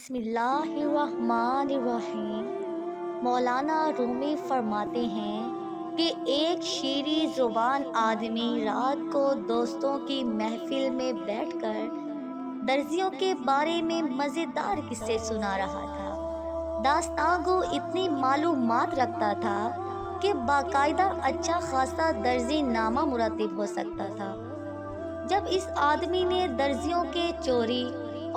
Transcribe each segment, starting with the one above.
بسم اللہ الرحمن الرحیم۔ مولانا رومی فرماتے ہیں کہ ایک شیریں زبان آدمی رات کو دوستوں کی محفل میں بیٹھ کر درزیوں کے بارے میں مزیدار قصے سنا رہا تھا۔ داستان کو اتنی معلومات رکھتا تھا کہ باقاعدہ اچھا خاصا درزی نامہ مرتب ہو سکتا تھا۔ جب اس آدمی نے درزیوں کے چوری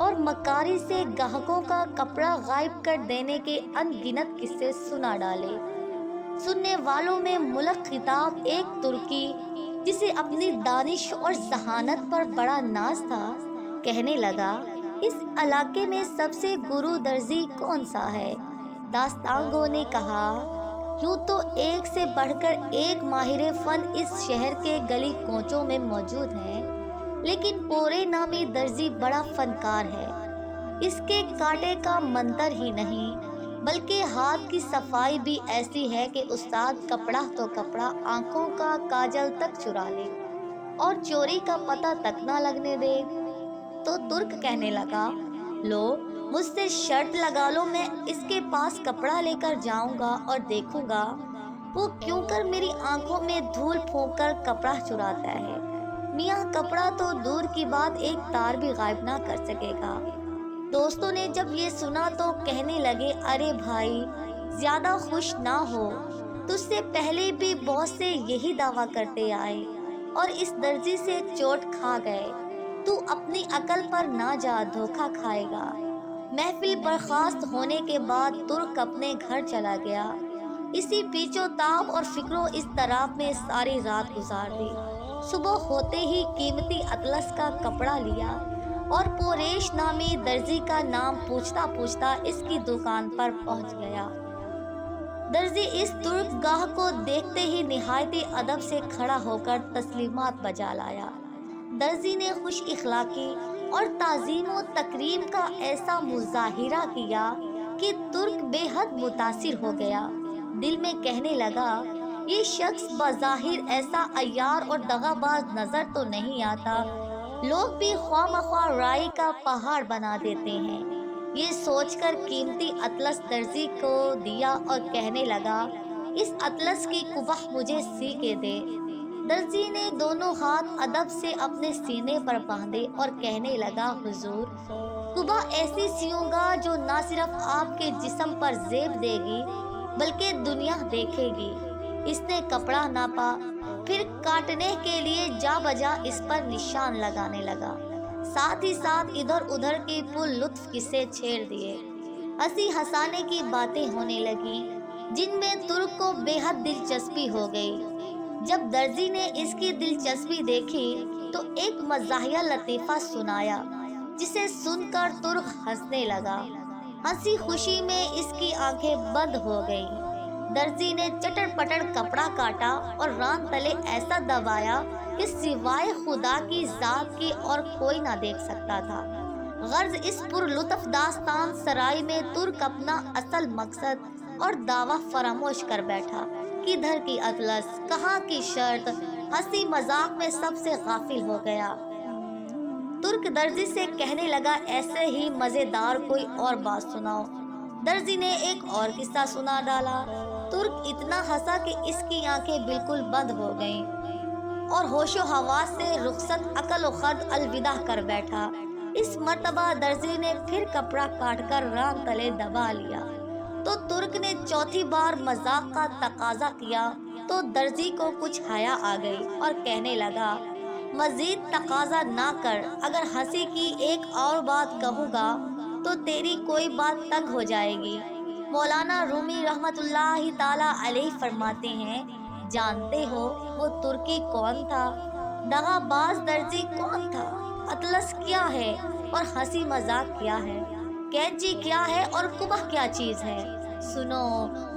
اور مکاری سے گاہکوں کا کپڑا غائب کر دینے کے ان گنت قصے سنا ڈالے، سننے والوں میں ملک خطاب ایک ترکی جسے اپنی دانش اور ذہانت پر بڑا ناز تھا کہنے لگا، اس علاقے میں سب سے گرو درزی کون سا ہے؟ داستان گو نے کہا، یوں تو ایک سے بڑھ کر ایک ماہر فن اس شہر کے گلی کوچوں میں موجود ہیں، لیکن پورے نامی درزی بڑا فنکار ہے۔ اس کے کاٹے کا منتر ہی نہیں بلکہ ہاتھ کی صفائی بھی ایسی ہے کہ استاد کپڑا تو کپڑا آنکھوں کا کاجل تک چرا لے اور چوری کا پتہ تک نہ لگنے دے۔ تو ترک کہنے لگا، لو مجھ سے شرط لگا لو، میں اس کے پاس کپڑا لے کر جاؤں گا اور دیکھوں گا وہ کیوں کر میری آنکھوں میں دھول پھونک کر کپڑا چراتا ہے۔ میاں کپڑا تو دور کی بات ایک تار بھی غائب نہ کر سکے گا۔ دوستوں نے جب یہ سنا تو کہنے لگے، ارے بھائی زیادہ خوش نہ ہو، تجھ سے پہلے بھی بہت سے یہی دعویٰ کرتے آئے اور اس درزی سے چوٹ کھا گئے، تو اپنی عقل پر نہ جا، دھوکہ کھائے گا۔ محفل برخاست ہونے کے بعد ترک اپنے گھر چلا گیا۔ اسی پیچ و تاب اور فکر و اضطراب میں ساری رات گزار دی۔ صبح ہوتے ہی قیمتی اطلس کا کپڑا لیا اور پوریش نامی درزی کا نام پوچھتا پوچھتا اس کی دکان پر پہنچ گیا۔ درزی اس ترک گاہ کو دیکھتے ہی نہایت ادب سے کھڑا ہو کر تسلیمات بجا لایا۔ درزی نے خوش اخلاقی اور تعظیم و تکریم کا ایسا مظاہرہ کیا کہ ترک بے حد متاثر ہو گیا۔ دل میں کہنے لگا، یہ شخص بظاہر ایسا عیار اور دغا باز نظر تو نہیں آتا، لوگ بھی خواہ مخواہ رائی کا پہاڑ بنا دیتے ہیں۔ یہ سوچ کر قیمتی اطلس درزی کو دیا اور کہنے لگا، اس اطلس کی قبہ مجھے سی کے دے۔ درزی نے دونوں ہاتھ ادب سے اپنے سینے پر باندھے اور کہنے لگا، حضور قبہ ایسی سیوں گا جو نہ صرف آپ کے جسم پر زیب دے گی بلکہ دنیا دیکھے گی۔ اس نے کپڑا ناپا، پھر کاٹنے کے لیے جا بجا اس پر نشان لگانے لگا، ساتھ ہی ساتھ ادھر ادھر کے پر لطف قصے چھیڑ دیے۔ ہنسی ہنسانے کی باتیں ہونے لگیں جن میں ترک کو بے حد دلچسپی ہو گئی۔ جب درزی نے اس کی دلچسپی دیکھی تو ایک مزاحیہ لطیفہ سنایا جسے سن کر ترک ہنسنے لگا۔ ہنسی خوشی میں اس کی آنکھیں بند ہو گئیں۔ درزی نے چٹر پٹر کپڑا کاٹا اور ران تلے ایسا دبایا کہ سوائے خدا کی ذات کی اور کوئی نہ دیکھ سکتا تھا۔ غرض اس پر لطف داستان سرائی میں ترک اپنا اصل مقصد اور دعویٰ فراموش کر بیٹھا۔ کدھر کی اطلس، کہاں کی شرط، ہنسی مذاق میں سب سے غافل ہو گیا۔ ترک درزی سے کہنے لگا، ایسے ہی مزیدار کوئی اور بات سناؤ۔ درزی نے ایک اور قصہ سنا ڈالا۔ ترک اتنا ہنسا کہ اس کی آنکھیں بالکل بند ہو گئیں اور ہوش و حواس سے رخصت عقل و خرد الوداع کر بیٹھا۔ اس مرتبہ درزی نے پھر کپڑا کاٹ کر ران تلے دبا لیا تو ترک نے چوتھی بار مذاق کا تقاضا کیا تو درزی کو کچھ حیا آ گئی اور کہنے لگا، مزید تقاضا نہ کر، اگر ہنسی کی ایک اور بات کہوں گا تو تیری کوئی بات تنگ ہو جائے گی۔ مولانا رومی رحمت اللہ تعالی علیہ فرماتے ہیں، جانتے ہو وہ ترکی کون تھا؟ دغا باز درزی کون تھا؟ اطلس کیا ہے اور ہنسی مذاق کیا ہے؟ کینچی کیا ہے اور قبہ کیا چیز ہے؟ سنو،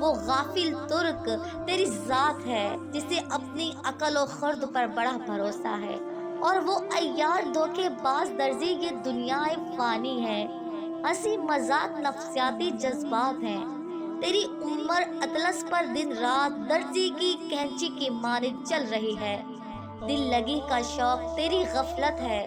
وہ غافل ترک تیری ذات ہے جسے اپنی عقل و خرد پر بڑا بھروسہ ہے، اور وہ عیار دھوکے باز درزی یہ دنیا فانی ہے۔ ہنسی مذاق نفسیاتی جذبات ہیں۔ تیری عمر اطلس پر دن رات درزی کی کینچی کی مانند چل رہی ہے۔ دل لگی کا شوق تیری غفلت ہے۔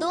2